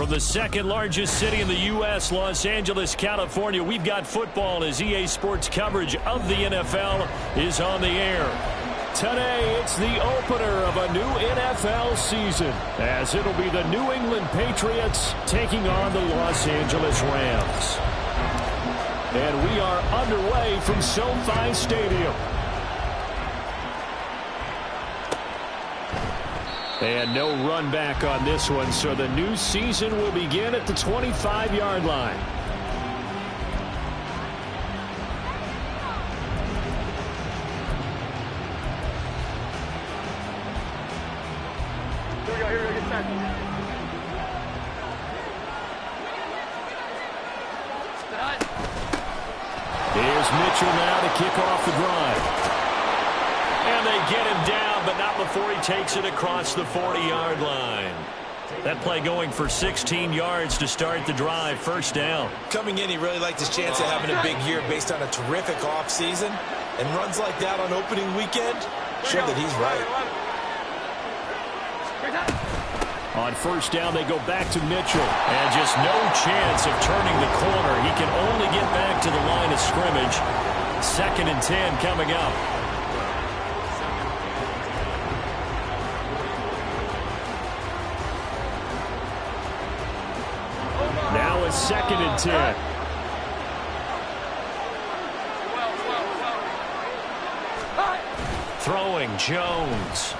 From the second largest city in the U.S., Los Angeles, California, we've got football as EA Sports coverage of the NFL is on the air. Today, it's the opener of a new NFL season, as it'll be the New England Patriots taking on the Los Angeles Rams. And we are underway from SoFi Stadium. And no run back on this one, so the new season will begin at the 25-yard line. Here we go, get set. Here's Mitchell now to kick off the drive. And they get him down, but not before he takes it across the 40-yard line. That play going for 16 yards to start the drive, first down. Coming in, he really liked his chance of having a big year based on a terrific offseason. And runs like that on opening weekend show that he's right. On first down, they go back to Mitchell. And just no chance of turning the corner. He can only get back to the line of scrimmage. 2nd and 10 coming up. Now it's 2nd and 10. Throwing Jones.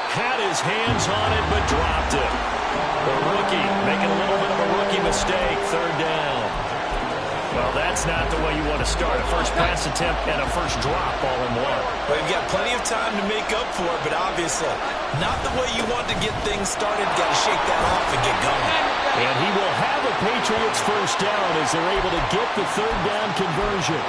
Had his hands on it, but dropped it. The rookie making a little bit of a rookie mistake. 3rd down. Well, that's not the way you want to start. A first pass attempt and a first drop all in one. Well, you've got plenty of time to make up for it, but obviously not the way you want to get things started. Got to shake that off and get going. And he will have a Patriots first down as they're able to get the 3rd down conversion.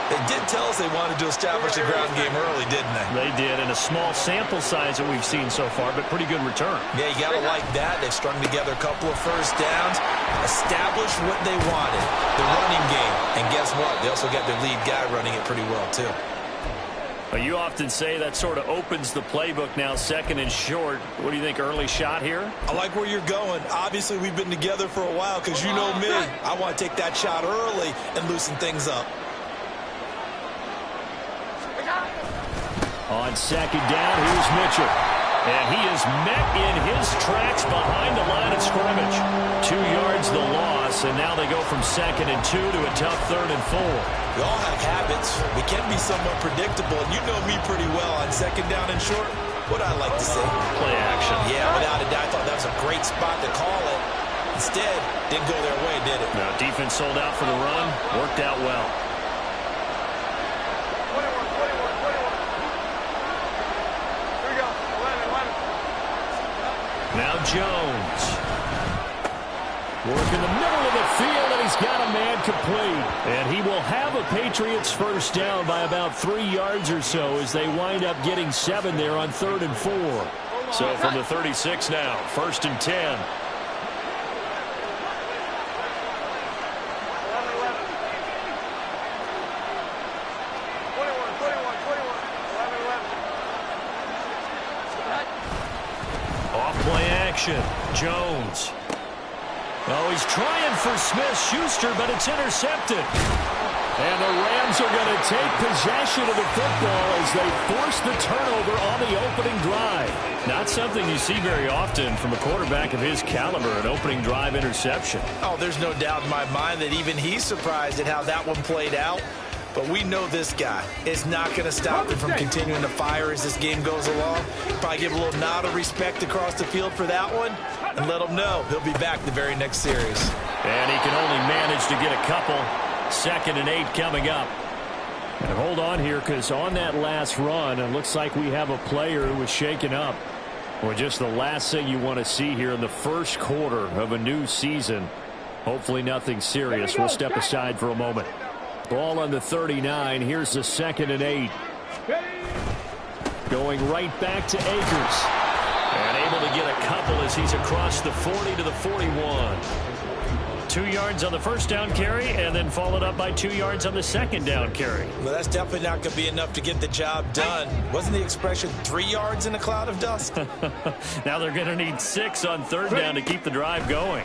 They did tell us they wanted to establish a ground game early, didn't they? They did, in a small sample size that we've seen so far, but pretty good return. Yeah, you got to like that. They've strung together a couple of first downs, established what they wanted, the running game. And guess what? They also got their lead guy running it pretty well, too. Well, you often say that sort of opens the playbook now, 2nd and short. What do you think, early shot here? I like where you're going. Obviously, we've been together for a while because you know me. I want to take that shot early and loosen things up. On 2nd down, here's Mitchell. And he is met in his tracks behind the line of scrimmage. 2 yards the loss, and now they go from 2nd and 2 to a tough 3rd and 4. We all have habits. We can be somewhat predictable, and you know me pretty well on 2nd down and short. What I like to say? Play action. Yeah, without a doubt, I thought that was a great spot to call it. Instead, didn't go their way, did it? No, defense sold out for the run. Worked out well. Now Jones. Working the middle of the field, and he's got a man complete. And he will have a Patriots first down by about 3 yards or so as they wind up getting 7 there on 3rd and 4. So from the 36 now, 1st and 10. Off-play action. Jones. Oh, he's trying for Smith-Schuster, but it's intercepted. And the Rams are going to take possession of the football as they force the turnover on the opening drive. Not something you see very often from a quarterback of his caliber, an opening drive interception. Oh, there's no doubt in my mind that even he's surprised at how that one played out. But we know this guy is not going to stop him from continuing to fire as this game goes along. Probably give a little nod of respect across the field for that one and let him know he'll be back the very next series. And he can only manage to get a couple. 2nd and 8 coming up. And hold on here, because on that last run, it looks like we have a player who was shaken up. Well, just the last thing you want to see here in the first quarter of a new season. Hopefully nothing serious. We'll step aside for a moment. Ball on the 39. Here's the 2nd and 8. Going right back to Akers. And able to get a couple as he's across the 40 to the 41. 2 yards on the first down carry and then followed up by 2 yards on the second down carry. Well, that's definitely not going to be enough to get the job done. Wasn't the expression 3 yards in a cloud of dust? Now they're going to need 6 on third down to keep the drive going.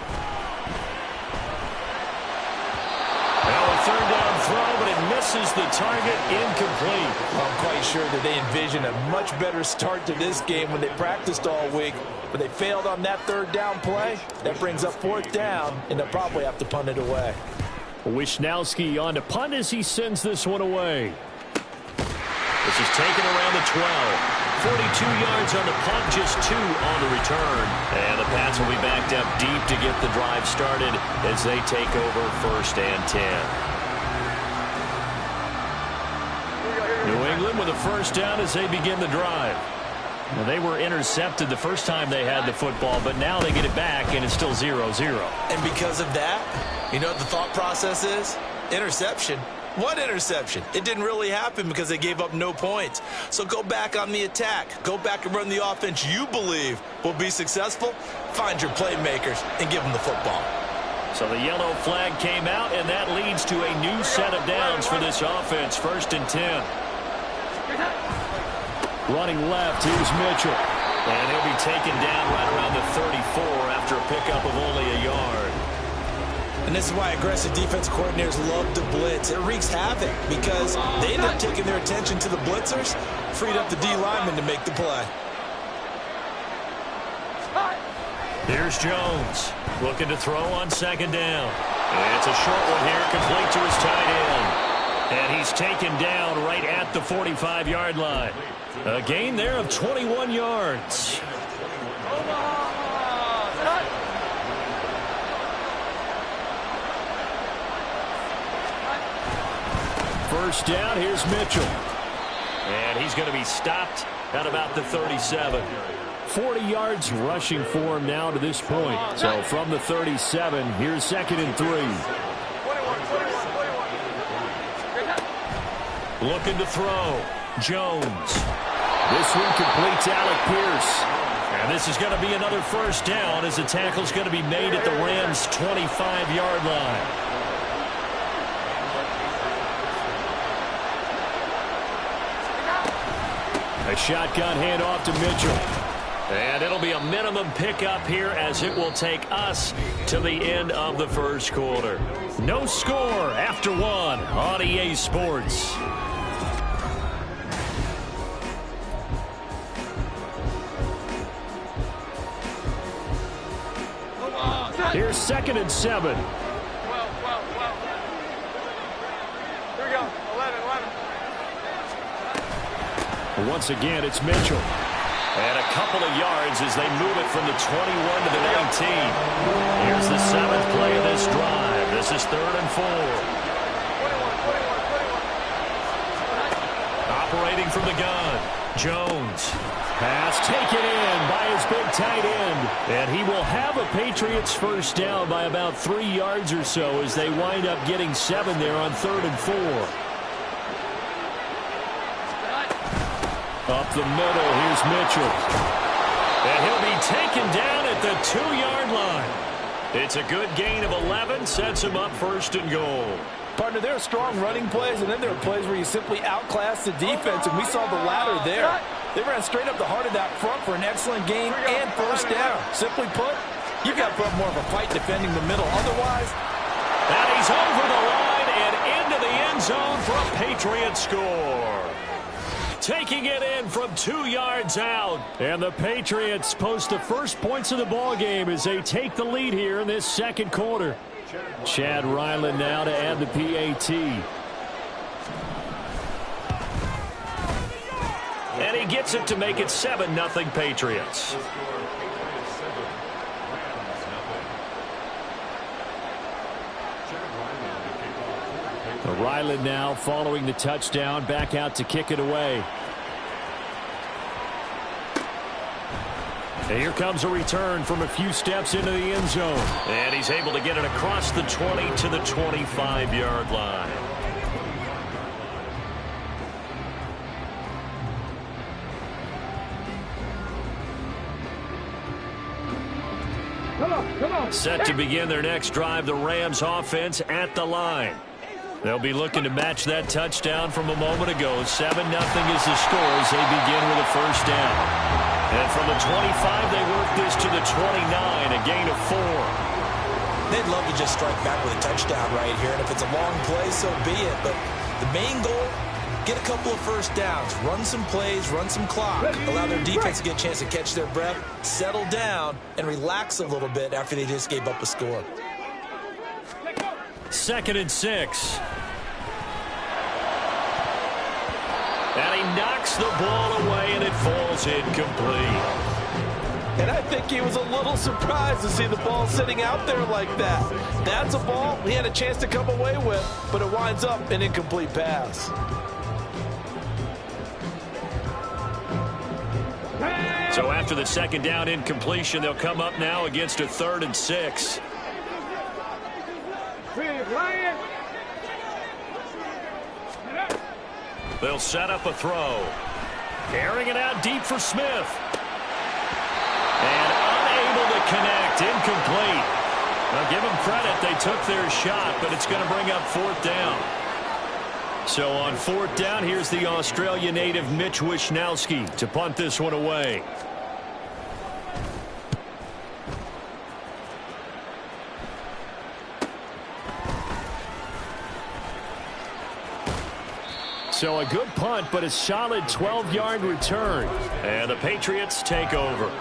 Now a third down throw, but it misses the target, incomplete. I'm quite sure that they envisioned a much better start to this game when they practiced all week. But they failed on that third down play. That brings up fourth down, and they'll probably have to punt it away. Wishnowski on to punt as he sends this one away. This is taken around the 12. 42 yards on the punt, just 2 on the return. And the Pats will be backed up deep to get the drive started as they take over first and 10. New England with a first down as they begin the drive. Now, they were intercepted the first time they had the football, but now they get it back, and it's still 0-0. And because of that, you know what the thought process is? Interception. What interception? It didn't really happen because they gave up no points. So go back on the attack. Go back and run the offense you believe will be successful. Find your playmakers and give them the football. So the yellow flag came out, and that leads to a new set of downs for this offense. First and 10. Running left, here's Mitchell. And he'll be taken down right around the 34 after a pickup of only a yard. And this is why aggressive defense coordinators love to blitz. It wreaks havoc because they end up taking their attention to the blitzers, freed up the D lineman to make the play. Here's Jones looking to throw on second down. And it's a short one here, complete to his tight end. And he's taken down right at the 45-yard line. A gain there of 21 yards. First down, here's Mitchell. And he's going to be stopped at about the 37. 40 yards rushing for him now to this point. So from the 37, here's second and 3. Looking to throw. Jones. This one completes Alec Pierce. And this is going to be another first down as the tackle's going to be made at the Rams' 25-yard line. A shotgun handoff to Mitchell. And it'll be a minimum pickup here as it will take us to the end of the first quarter. No score after 1 on EA Sports. Here's second and 7. Here we go. 11. Once again, it's Mitchell. And a couple of yards as they move it from the 21 to the 19. Here's the 7th play of this drive. This is 3rd and 4. 21. Operating from the gun. Jones. Pass taken in by his big tight end. And he will have a Patriots first down by about 3 yards or so as they wind up getting 7 there on 3rd and 4. Up the middle, here's Mitchell. And he'll be taken down at the 2-yard line. It's a good gain of 11, sets him up first and goal. Partner, there are strong running plays, and then there are plays where you simply outclass the defense, and we saw the latter there. They ran straight up the heart of that front for an excellent gain and first down. Simply put, you've got to put up more of a fight defending the middle. Otherwise, and he's over the line and into the end zone for a Patriot score. Taking it in from 2 yards out. And the Patriots post the first points of the ball game as they take the lead here in this second quarter. Chad Ryland now to add the PAT. And he gets it to make it 7-0 Patriots. Ryland now following the touchdown, back out to kick it away. And here comes a return from a few steps into the end zone. And he's able to get it across the 20 to the 25-yard line. Set to begin their next drive, the Rams offense at the line. They'll be looking to match that touchdown from a moment ago. 7-0 is the score as they begin with a first down. And from the 25, they work this to the 29, a gain of 4. They'd love to just strike back with a touchdown right here, and if it's a long play, so be it. But the main goal, get a couple of first downs, run some plays, run some clock, allow their defense to get a chance to catch their breath, settle down, and relax a little bit after they just gave up a score. 2nd and 6. And he knocks the ball away, and it falls incomplete. And I think he was a little surprised to see the ball sitting out there like that. That's a ball he had a chance to come away with, but it winds up an incomplete pass. So after the 2nd down incompletion, they'll come up now against a 3rd and 6. They'll set up a throw. Carrying it out deep for Smith. And unable to connect. Incomplete. Now give them credit. They took their shot, but it's going to bring up 4th down. So on 4th down, here's the Australia native Mitch Wishnowsky to punt this one away. So a good punt, but a solid 12-yard return. And the Patriots take over.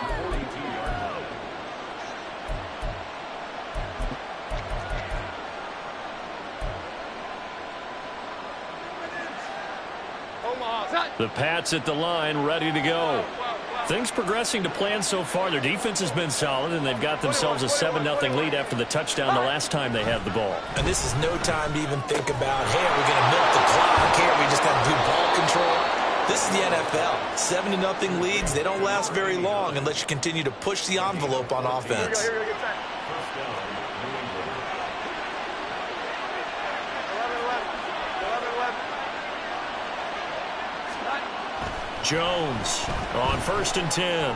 The Pats at the line, ready to go. Things progressing to plan so far. Their defense has been solid, and they've got themselves a 7-0 lead after the touchdown the last time they had the ball. And this is no time to even think about, hey, are we going to milk the clock? Hey, are we just going to do ball control? This is the NFL. 7-0 leads, they don't last very long unless you continue to push the envelope on offense. Jones on 1st and 10.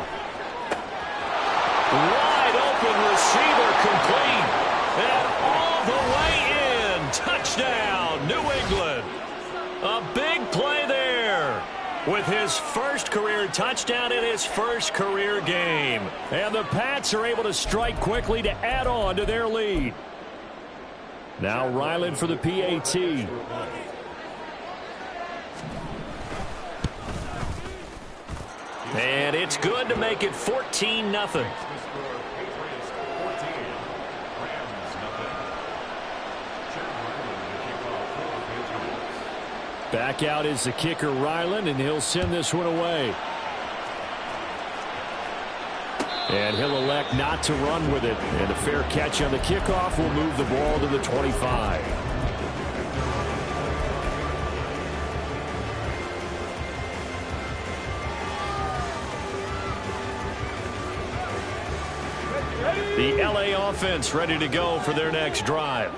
Wide open receiver complete. And all the way in. Touchdown, New England. A big play there with his first career touchdown in his first career game. And the Pats are able to strike quickly to add on to their lead. Now Ryland for the PAT. And it's good to make it 14-0. Back out is the kicker, Ryland, and he'll send this one away. And he'll elect not to run with it. And a fair catch on the kickoff will move the ball to the 25. The LA offense ready to go for their next drive.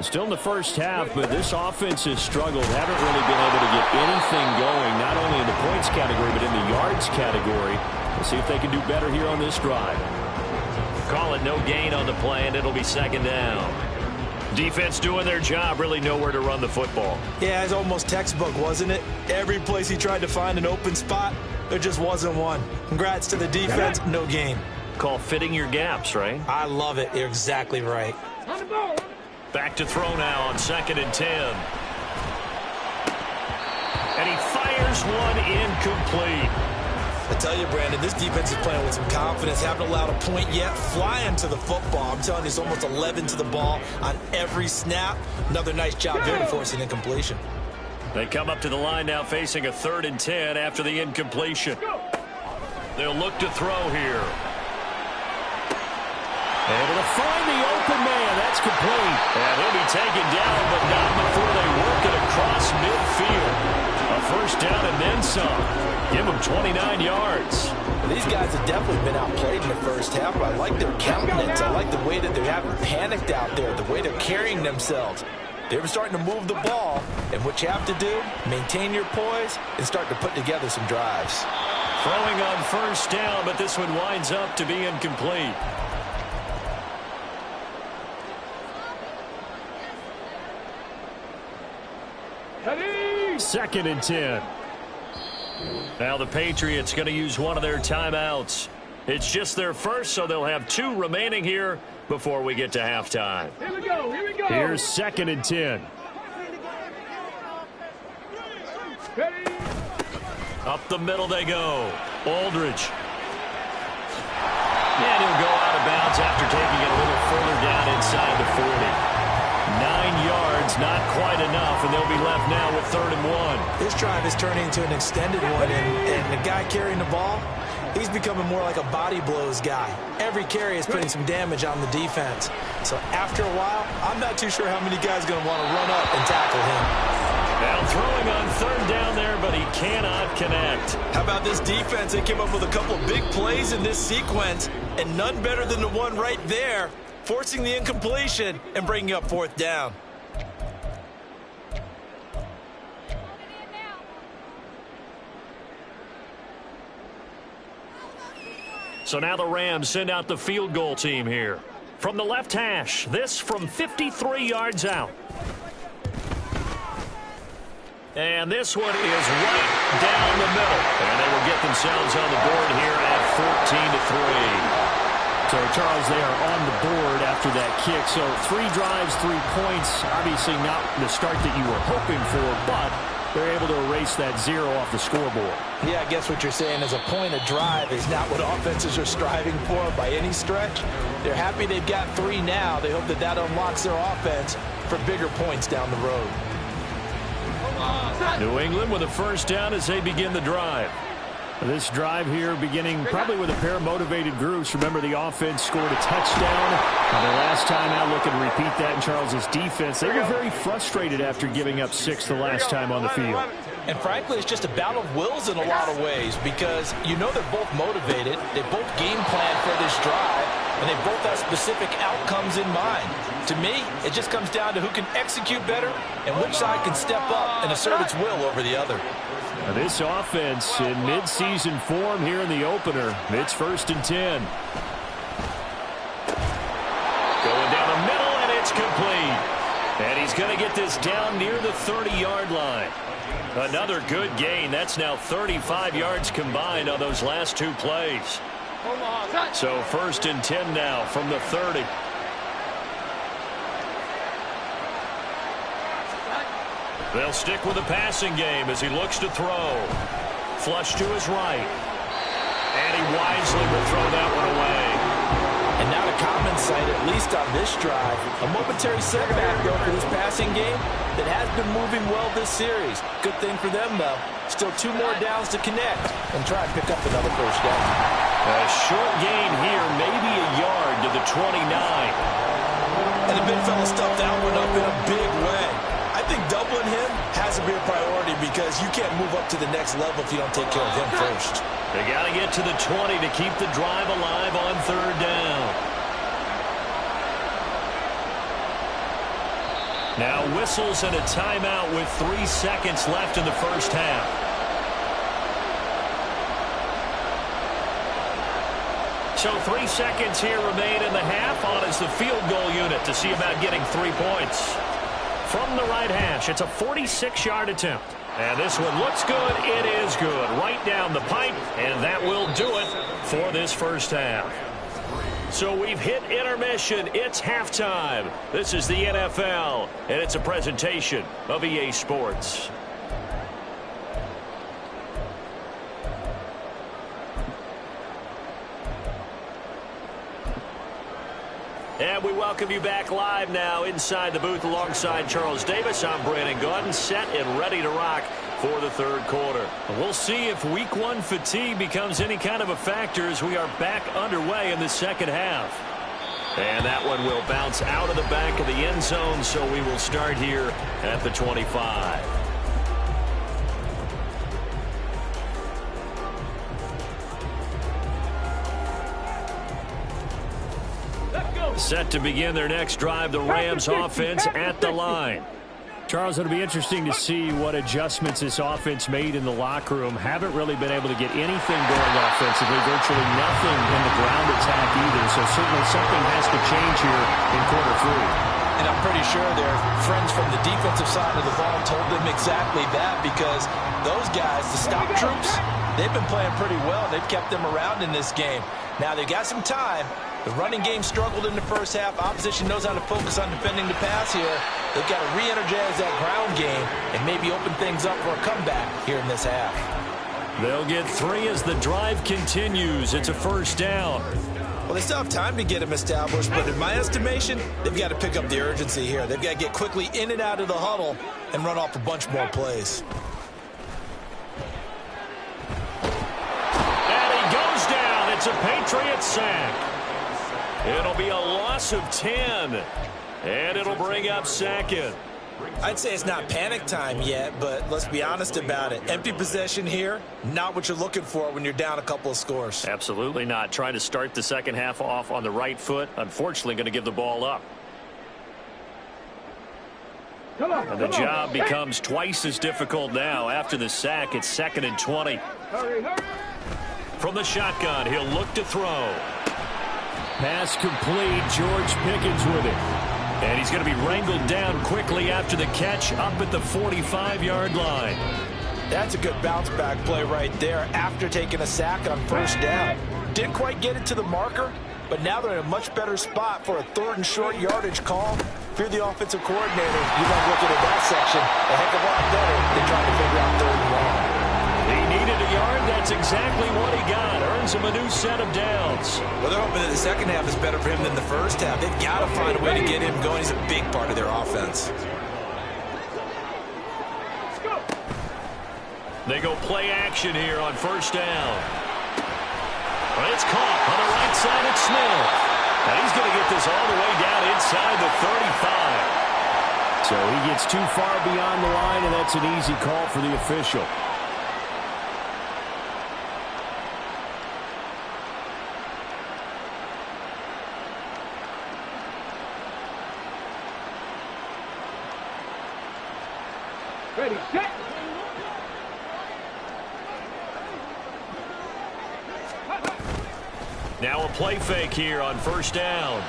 Still in the first half, but this offense has struggled. Haven't really been able to get anything going, not only in the points category, but in the yards category. We'll see if they can do better here on this drive. Call it no gain on the play, and it'll be 2nd down. Defense doing their job, really nowhere to run the football. Yeah, it's almost textbook, wasn't it? Every place he tried to find an open spot, there just wasn't one. Congrats to the defense, no gain. Call fitting your gaps, right? I love it. You're exactly right. Back to throw now on 2nd and 10. And he fires one incomplete. I tell you, Brandon, this defense is playing with some confidence. Haven't allowed a point yet. Flying to the football. I'm telling you, it's almost 11 to the ball on every snap. Another nice job there to force an incompletion. They come up to the line now facing a 3rd and 10 after the incompletion. They'll look to throw here. Able to find the open man. That's complete. And he'll be taken down, but not before they work it across midfield. A first down and then some. Give them 29 yards. These guys have definitely been outplayed in the first half, but I like their countenance. I like the way that they haven't panicked out there, the way they're carrying themselves. They're starting to move the ball, and what you have to do, maintain your poise and start to put together some drives. Throwing on first down, but this one winds up to be incomplete. 2nd and 10. Now the Patriots going to use one of their timeouts. It's just their first, so they'll have 2 remaining here before we get to halftime. Here we go. Here we go. Here's 2nd and 10. Ready. Up the middle they go. Aldridge. And he'll go out of bounds after taking it a little further down inside the 40. 9 yards, not quite enough, and they'll be left now with 3rd and 1. This drive is turning into an extended one, and the guy carrying the ball, he's becoming more like a body blows guy. Every carry is putting some damage on the defense. So after a while, I'm not too sure how many guys are going to want to run up and tackle him. Now throwing on 3rd down there, but he cannot connect. How about this defense? They came up with a couple of big plays in this sequence, and none better than the one right there, forcing the incompletion and bringing up 4th down. So now the Rams send out the field goal team here. From the left hash, this from 53 yards out. And this one is right down the middle. And they will get themselves on the board here at 14-3. So, Charles, they are on the board after that kick. So 3 drives, 3 points. Obviously not the start that you were hoping for, but they're able to erase that 0 off the scoreboard. Yeah, I guess what you're saying is a point of drive is not what offenses are striving for by any stretch. They're happy they've got 3 now. They hope that that unlocks their offense for bigger points down the road. New England with a 1st down as they begin the drive. This drive here beginning probably with a pair of motivated groups. Remember, the offense scored a touchdown. The last time out, looking to repeat that in Charles's defense. They were very frustrated after giving up 6 the last time on the field. And frankly, it's just a battle of wills in a lot of ways because you know they're both motivated. They both game plan for this drive, and they both have specific outcomes in mind. To me, it just comes down to who can execute better and which side can step up and assert its will over the other. Now this offense in midseason form here in the opener. It's 1st and 10. Going down the middle, and it's complete. And he's going to get this down near the 30-yard line. Another good gain. That's now 35 yards combined on those last 2 plays. So 1st and 10 now from the 30. They'll stick with the passing game as he looks to throw. Flush to his right. And he wisely will throw that one away. And not a common sight, at least on this drive. A momentary setback, though, for this passing game that has been moving well this series. Good thing for them, though. Still 2 more downs to connect and try and pick up another 1st down. A short gain here, maybe a yard to the 29. And the big fella stuffed that one up in a big way. I think doubling him has to be a priority because you can't move up to the next level if you don't take care of him first. They got to get to the 20 to keep the drive alive on 3rd down. Now whistles and a timeout with 3 seconds left in the 1st half. So 3 seconds here remain in the half. On is the field goal unit to see about getting 3 points. From the right hash, it's a 46-yard attempt. And this one looks good. It is good. Right down the pipe, and that will do it for this 1st half. So we've hit intermission. It's halftime. This is the NFL, and it's a presentation of EA Sports. And we welcome you back live now inside the booth alongside Charles Davis. I'm Brandon Gaudin, set and ready to rock for the 3rd quarter. We'll see if week 1 fatigue becomes any kind of a factor as we are back underway in the 2nd half. And that one will bounce out of the back of the end zone, so we will start here at the 25. Set to begin their next drive, the Rams offense at the line. Charles, it'll be interesting to see what adjustments this offense made in the locker room. Haven't really been able to get anything going offensively, virtually nothing in the ground attack either. So certainly something has to change here in quarter 3. And I'm pretty sure their friends from the defensive side of the ball told them exactly that, because those guys, the stop troops, they've been playing pretty well. They've kept them around in this game. Now, they've got some time. The running game struggled in the first half. Opposition knows how to focus on defending the pass here. They've got to re-energize that ground game and maybe open things up for a comeback here in this half. They'll get 3 as the drive continues. It's a first down. Well, they still have time to get him established, but in my estimation, they've got to pick up the urgency here. They've got to get quickly in and out of the huddle and run off a bunch more plays. And he goes down. It's a Patriot sack. It'll be a loss of 10, and it'll bring up second. I'd say it's not panic time yet, but let's be honest about it. Empty possession here, not what you're looking for when you're down a couple of scores. Absolutely not. Trying to start the second half off on the right foot. Unfortunately, going to give the ball up. And the job becomes twice as difficult now. After the sack, it's 2nd and 20. From the shotgun, he'll look to throw. Pass complete. George Pickens with it. And he's going to be wrangled down quickly after the catch up at the 45-yard line. That's a good bounce-back play right there after taking a sack on first down. Didn't quite get it to the marker, but now they're in a much better spot for a 3rd and short yardage call. If you're the offensive coordinator, you might look at that section a heck of a lot better than trying to figure out 3rd and long. He needed a yard. That's exactly what he got. Earns him a new set of downs. Well, they're hoping that the second half is better for him than the first half. They've got to find a way to get him going. He's a big part of their offense. They go play action here on first down. It's caught on the right side of Smith. Now he's going to get this all the way down inside the 35. So he gets too far beyond the line, and that's an easy call for the official. Ready, set. Now a play fake here on first down.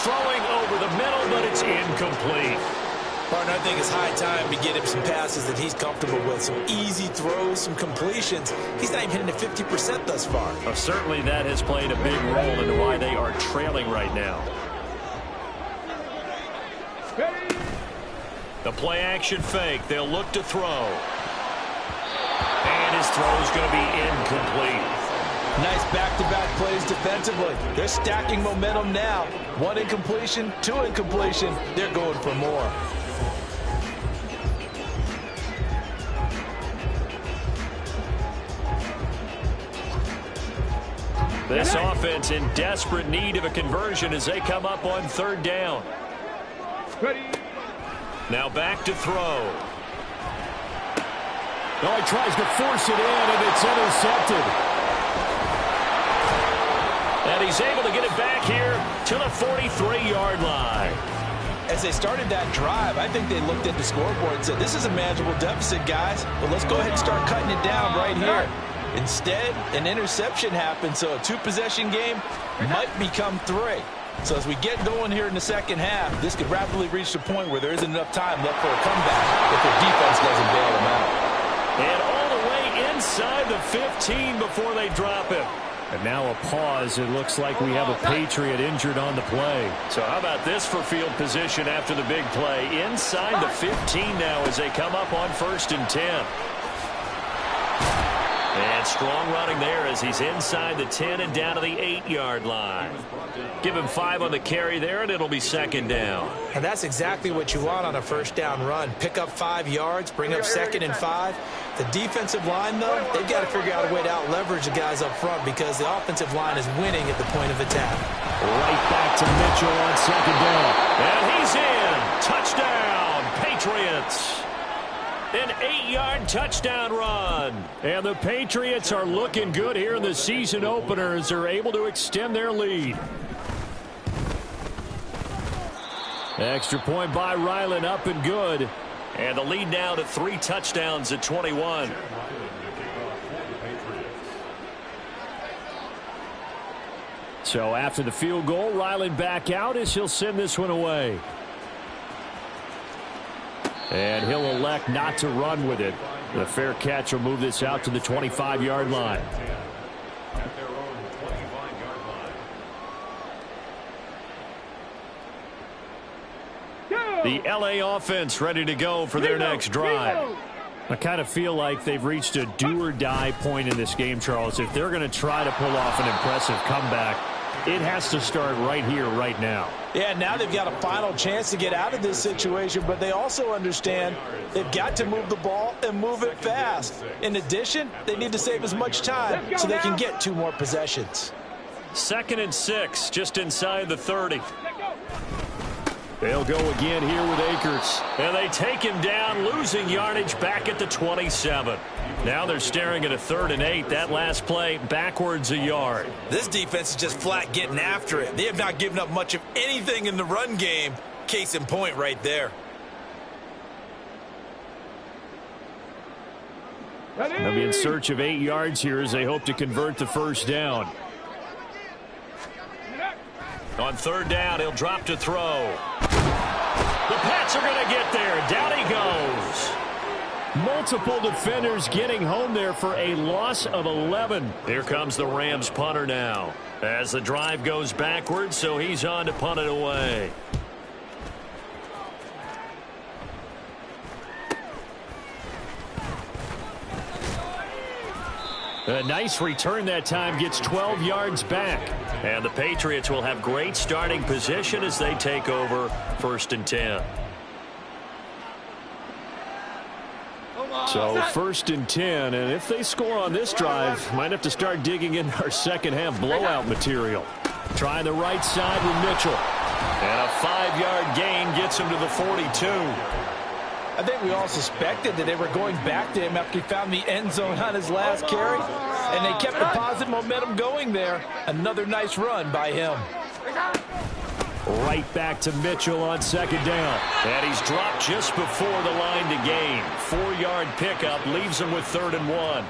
Throwing over the middle, but it's incomplete. Partner, I think it's high time to get him some passes that he's comfortable with. Some easy throws, some completions. He's not even hitting the 50% thus far. Certainly that has played a big role into why they are trailing right now. Ready. The play action fake. They'll look to throw. And his throw is going to be incomplete. Nice back-to-back plays defensively. They're stacking momentum now. 1 incompletion, 2 incompletion. They're going for more. This offense in desperate need of a conversion as they come up on 3rd down. Ready. Now back to throw. Oh, he tries to force it in, and it's intercepted. And he's able to get it back here to the 43-yard line. As they started that drive, I think they looked at the scoreboard and said, this is a manageable deficit, guys, but let's go ahead and start cutting it down right here. Instead, an interception happened, so a 2-possession game might become 3. So as we get going here in the second half, this could rapidly reach the point where there isn't enough time left for a comeback if their defense doesn't bail them out. And all the way inside the 15 before they drop him. And now a pause. It looks like we have a Patriot injured on the play. So how about this for field position after the big play? Inside the 15 now as they come up on 1st and 10. And strong running there as he's inside the 10 and down to the 8-yard line. Give him 5 on the carry there, and it'll be 2nd down. And that's exactly what you want on a first down run. Pick up 5 yards, bring up 2nd and 5. The defensive line, though, they've got to figure out a way to out-leverage the guys up front because the offensive line is winning at the point of attack. Right back to Mitchell on 2nd down. And he's in. Touchdown, Patriots. An 8-yard touchdown run. And the Patriots are looking good here in the season opener as they're able to extend their lead. Extra point by Ryland, up and good. And the lead now to 3 touchdowns at 21. So after the field goal, Ryland back out as he'll send this one away. And he'll elect not to run with it. The fair catch will move this out to the 25-yard line. The LA offense ready to go for their next drive. I kind of feel like they've reached a do-or-die point in this game, Charles. If they're going to try to pull off an impressive comeback, it has to start right here, right now. Yeah, now they've got a final chance to get out of this situation, but they also understand they've got to move the ball and move it fast. In addition, they need to save as much time so they can get 2 more possessions. 2nd and 6, just inside the 30. They'll go again here with Akers. And they take him down, losing yardage back at the 27. Now they're staring at a 3rd and 8. That last play backwards a yard. This defense is just flat getting after it. They have not given up much of anything in the run game. Case in point right there. They'll be in search of 8 yards here as they hope to convert the first down. On 3rd down, he'll drop to throw. The Pats are going to get there. Down he goes. Multiple defenders getting home there for a loss of 11. Here comes the Rams punter now. As the drive goes backwards, so he's on to punt it away. A nice return that time, gets 12 yards back. And the Patriots will have great starting position as they take over 1st and 10. So 1st and 10, and if they score on this drive, might have to start digging in our second half blowout material. Try the right side with Mitchell. And a 5-yard gain gets him to the 42. I think we all suspected that they were going back to him after he found the end zone on his last carry, and they kept the positive momentum going there. Another nice run by him. Right back to Mitchell on 2nd down. And he's dropped just before the line to gain. 4-yard pickup leaves him with 3rd and 1.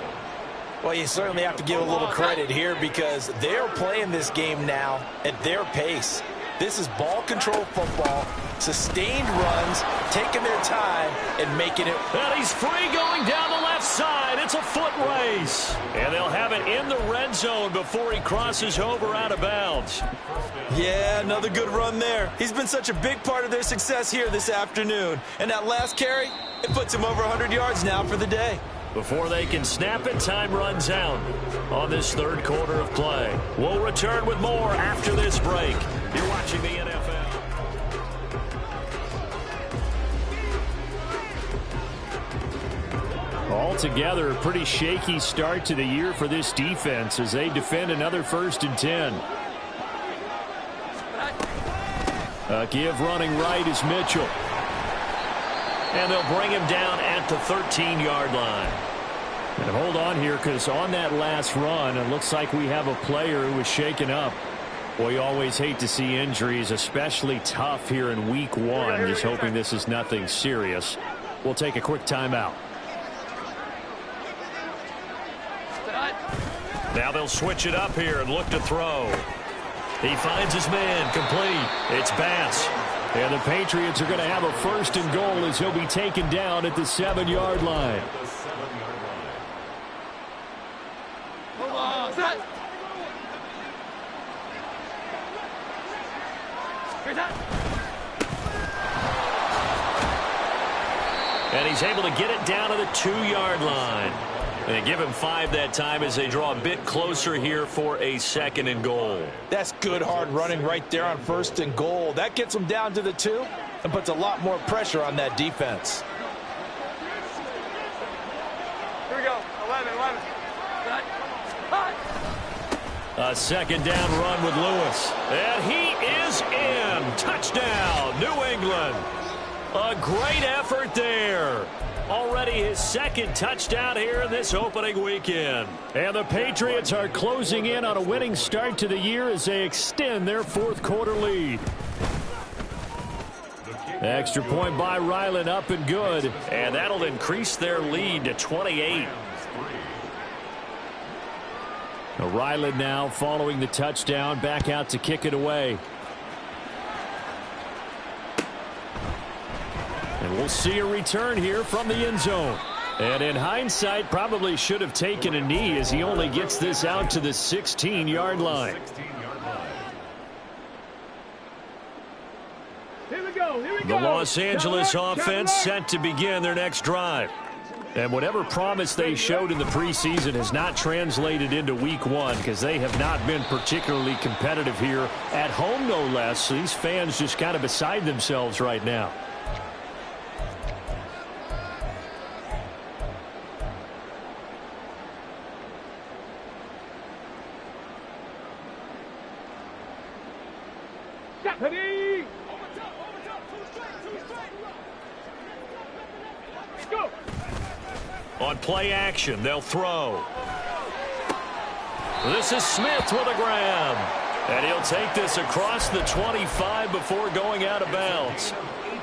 Well, you certainly have to give a little credit here because they're playing this game now at their pace. This is ball control football, sustained runs, taking their time, and making it. And he's free going down the left side. It's a foot race. And they'll have it in the red zone before he crosses over out of bounds. Yeah, another good run there. He's been such a big part of their success here this afternoon. And that last carry, it puts him over 100 yards now for the day. Before they can snap it, time runs out on this 3rd quarter of play. We'll return with more after this break. You're watching the NFL. Altogether, a pretty shaky start to the year for this defense as they defend another 1st and 10. Give running right is Mitchell. And they'll bring him down at the 13-yard line. And hold on here because on that last run, it looks like we have a player who was shaken up. Well, you always hate to see injuries, especially tough here in week 1. Just hoping this is nothing serious. We'll take a quick timeout. Now they'll switch it up here and look to throw. He finds his man, complete. It's Bass. And the Patriots are going to have a 1st and goal as he'll be taken down at the 7-yard line. And he's able to get it down to the 2-yard line. And they give him 5 that time as they draw a bit closer here for a 2nd and goal. That's good hard running right there on 1st and goal. That gets them down to the 2 and puts a lot more pressure on that defense. Here we go. 11. A 2nd down run with Lewis. And he is in. Touchdown, New England. A great effort there. Already his 2nd touchdown here in this opening weekend. And the Patriots are closing in on a winning start to the year as they extend their 4th quarter lead. Extra point by Ryland, up and good. And that'll increase their lead to 28. Ryland now following the touchdown, back out to kick it away. And we'll see a return here from the end zone. And in hindsight, probably should have taken a knee as he only gets this out to the 16-yard line. Here we go. The Los Angeles offense set to begin their next drive. And whatever promise they showed in the preseason has not translated into week one because they have not been particularly competitive here at home, no less. So these fans just kind of beside themselves right now. Ready? Go. On play action, they'll throw. This is Smith with a grab. And he'll take this across the 25 before going out of bounds.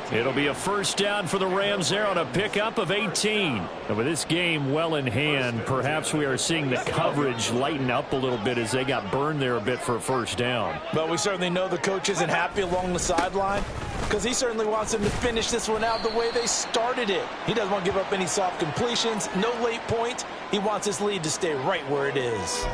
It'll be a first down for the Rams there on a pickup of 18. And with this game well in hand, perhaps we are seeing the coverage lighten up a little bit as they got burned there a bit for a first down. But we certainly know the coach isn't happy along the sideline because he certainly wants them to finish this one out the way they started it. He doesn't want to give up any soft completions, no late points. He wants his lead to stay right where it is.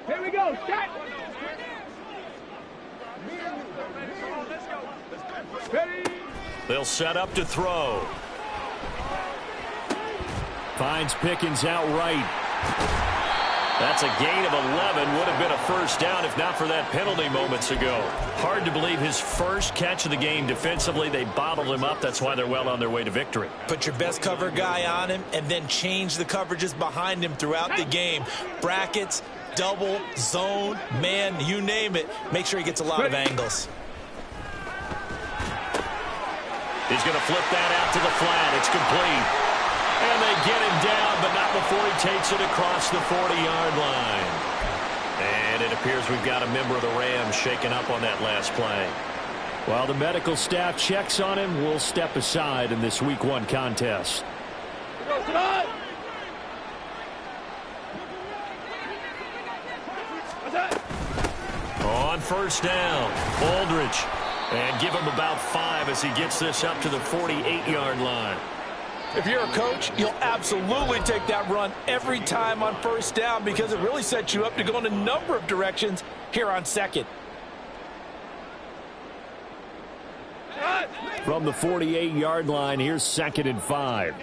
Here we go. Set. Ready? They'll set up to throw. Finds Pickens outright. That's a gain of 11. Would have been a first down if not for that penalty moments ago. Hard to believe his first catch of the game defensively. They bottled him up. That's why they're well on their way to victory. Put your best cover guy on him and then change the coverages behind him throughout the game. Brackets, double, zone, man, you name it. Make sure he gets a lot of angles. He's going to flip that out to the flat. It's complete. And they get him down, but not before he takes it across the 40-yard line. And it appears we've got a member of the Rams shaken up on that last play. While the medical staff checks on him, we'll step aside in this Week 1 contest. On first down, Aldridge. And give him about 5 as he gets this up to the 48-yard line. If you're a coach, you'll absolutely take that run every time on first down because it really sets you up to go in a number of directions here on second. From the 48-yard line, here's 2nd and 5.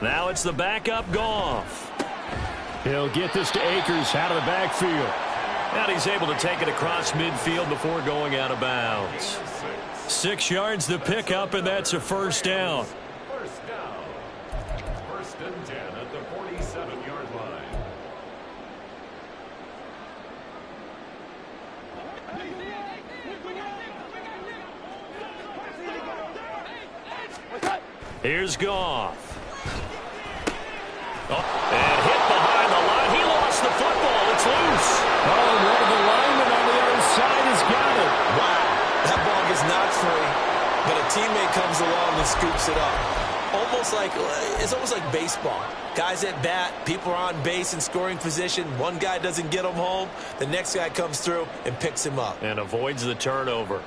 Now it's the backup Goff. He'll get this to Akers out of the backfield. And he's able to take it across midfield before going out of bounds. 6 yards the pickup, and that's a first down. First down. 1st and 10 at the 47-yard line. Here's Goff. Oh, and hit behind the line. He lost the football. It's loose. Oh, one of the linemen on the other side has got it. Wow, that ball is not free, but a teammate comes along and scoops it up. It's almost like baseball. Guys at bat, people are on base in scoring position. One guy doesn't get him home. The next guy comes through and picks him up. And avoids the turnover.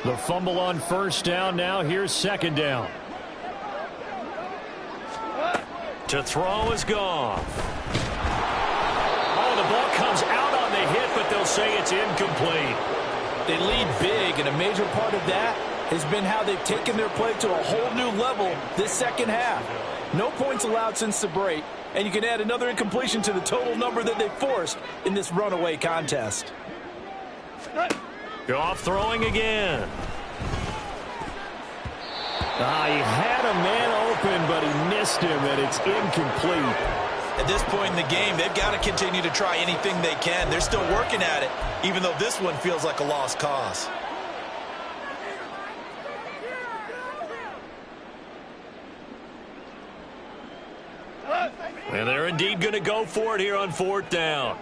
The fumble on first down. Now here's 2nd down. To throw is Goff. Oh, the ball comes out on the hit, but they'll say it's incomplete. They lead big, and a major part of that has been how they've taken their play to a whole new level this second half. No points allowed since the break, and you can add another incompletion to the total number that they forced in this runaway contest. Goff throwing again. He had a man open, but he missed him, and it's incomplete. At this point in the game, they've got to continue to try anything they can. They're still working at it, even though this one feels like a lost cause. And they're indeed going to go for it here on 4th down.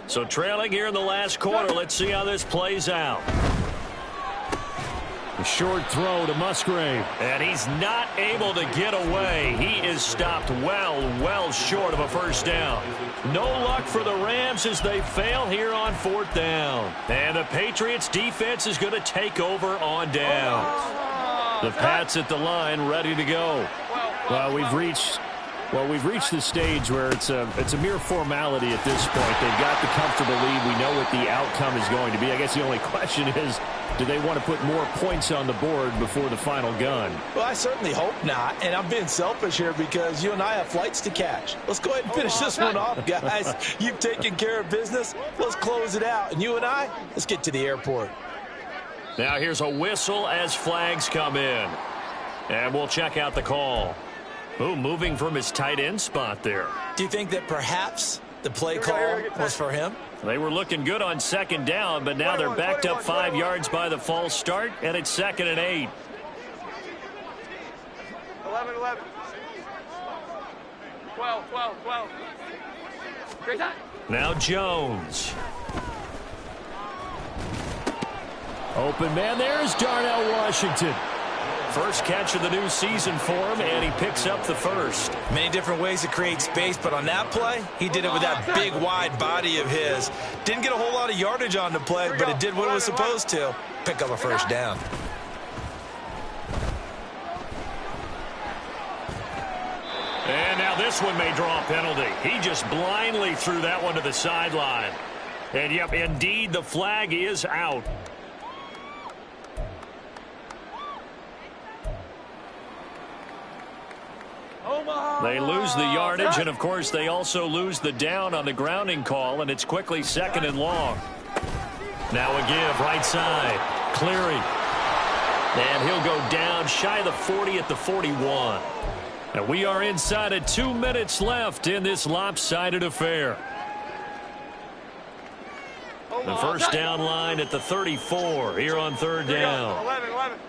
So trailing here in the last quarter. Let's see how this plays out. A short throw to Musgrave. And he's not able to get away. He is stopped well short of a first down. No luck for the Rams as they fail here on 4th down. And the Patriots defense is going to take over on downs. The Pats at the line ready to go. Well, we've reached the stage where it's a mere formality at this point. They've got the comfortable lead. We know what the outcome is going to be. I guess the only question is, do they want to put more points on the board before the final gun? Well, I certainly hope not. And I'm being selfish here because you and I have flights to catch. Let's go ahead and finish this one off, guys. You've taken care of business. Let's close it out. And you and I, let's get to the airport. Now here's a whistle as flags come in. And we'll check out the call. Ooh, moving from his tight end spot there. Do you think that perhaps the play call was for him? They were looking good on 2nd down, but now they're backed up 5 yards by the false start, and it's 2nd and 8. 11, 12. Great time. Now Jones. Open man, there's Darnell Washington. First catch of the new season for him, and he picks up the first. Many different ways to create space, but on that play, he did it with that big, wide body of his. Didn't get a whole lot of yardage on the play, but it did what it was supposed to. Pick up a first down. And now this one may draw a penalty. He just blindly threw that one to the sideline. And, yep, indeed, the flag is out. They lose the yardage, and, of course, they also lose the down on the grounding call, and it's quickly 2nd and long. Now a give, right side. Cleary. And he'll go down shy of the 40 at the 41. And we are inside of 2 minutes left in this lopsided affair. The first down line at the 34 here on 3rd down. 11.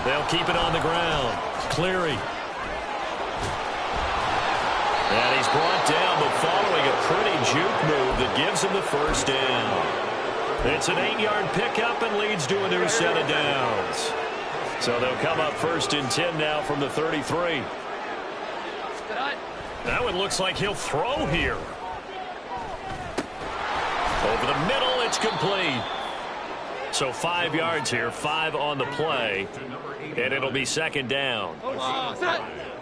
They'll keep it on the ground. Cleary. And he's brought down, but following a pretty juke move that gives him the first down. It's an 8-yard pickup and leads to a new set of downs. So they'll come up 1st and 10 now from the 33. Now it looks like he'll throw here. Over the middle, it's complete. So 5 yards here, 5 on the play, and it'll be 2nd down.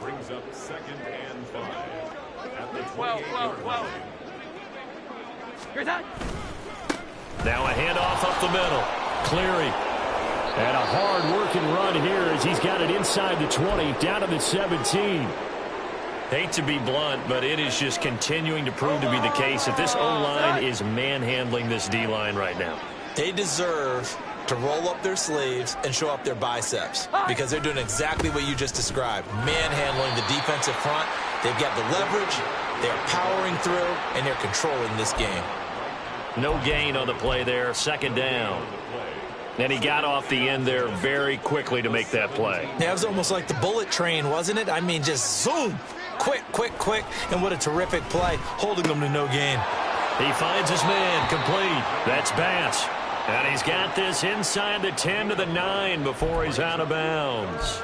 Brings up 2nd and 5. At the 12. Great time. Now a handoff up the middle. Cleary. And a hard-working run here as he's got it inside the 20, down to the 17. Hate to be blunt, but it is just continuing to prove to be the case that this O-line is manhandling this D-line right now. They deserve to roll up their sleeves and show up their biceps because they're doing exactly what you just described, manhandling the defensive front. They've got the leverage, they're powering through, and they're controlling this game. No gain on the play there, 2nd down. And he got off the end there very quickly to make that play. Yeah, it was almost like the bullet train, wasn't it? I mean, just zoom, quick, and what a terrific play, holding them to no gain. He finds his man, complete. That's Bass. And he's got this inside the 10 to the 9 before he's out of bounds.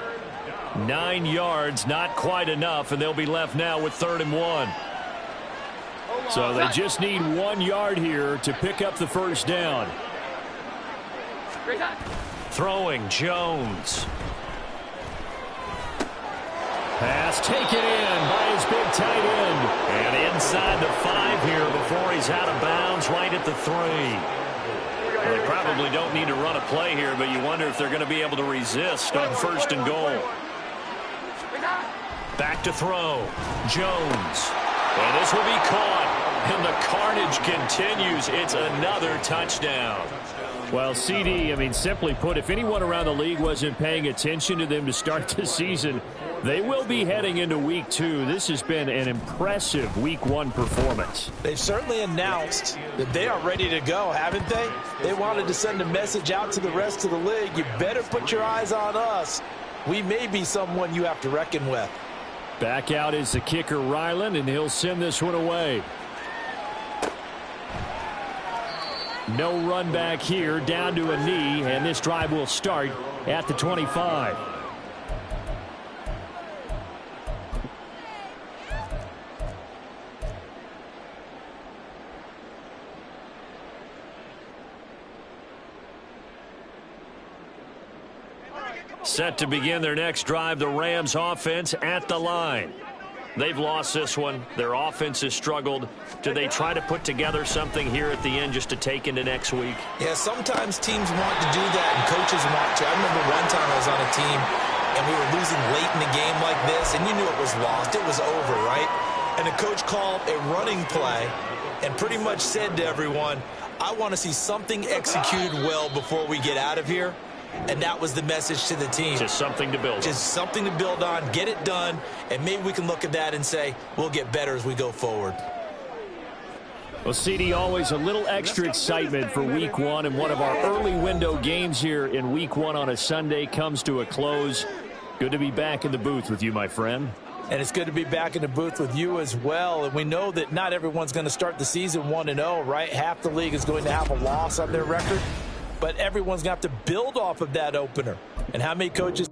9 yards, not quite enough, and they'll be left now with 3rd and 1. So they just need 1 yard here to pick up the first down. Throwing, Jones. Pass taken in by his big tight end. And inside the 5 here before he's out of bounds, right at the 3. Well, they probably don't need to run a play here, but you wonder if they're going to be able to resist on 1st and goal. Back to throw. Jones. And this will be caught. And the carnage continues. It's another touchdown. Well, CD, I mean, simply put, if anyone around the league wasn't paying attention to them to start the season, they will be heading into Week 2. This has been an impressive Week 1 performance. They've certainly announced that they are ready to go, haven't they? They wanted to send a message out to the rest of the league. You better put your eyes on us. we may be someone you have to reckon with. Back out is the kicker, Ryland, and he'll send this one away. No run back here, down to a knee, and this drive will start at the 25. Set to begin their next drive, the Rams offense at the line. They've lost this one. Their offense has struggled. Do they try to put together something here at the end just to take into next week? Yeah, sometimes teams want to do that and coaches want to. I remember one time I was on a team and we were losing late in the game like this, and you knew it was lost. It was over, right? And the coach called a running play and pretty much said to everyone, I want to see something executed well before we get out of here. And that was the message to the team. Just something to build on. Just something to build on, get it done, and maybe we can look at that and say, we'll get better as we go forward. Well, CD, always a little extra excitement for Week 1, and one of our early window games here in Week 1 on a Sunday comes to a close. Good to be back in the booth with you, my friend. And it's good to be back in the booth with you as well. And we know that not everyone's going to start the season 1-0, right? Half the league is going to have a loss on their record. But everyone's going to have to build off of that opener. And how many coaches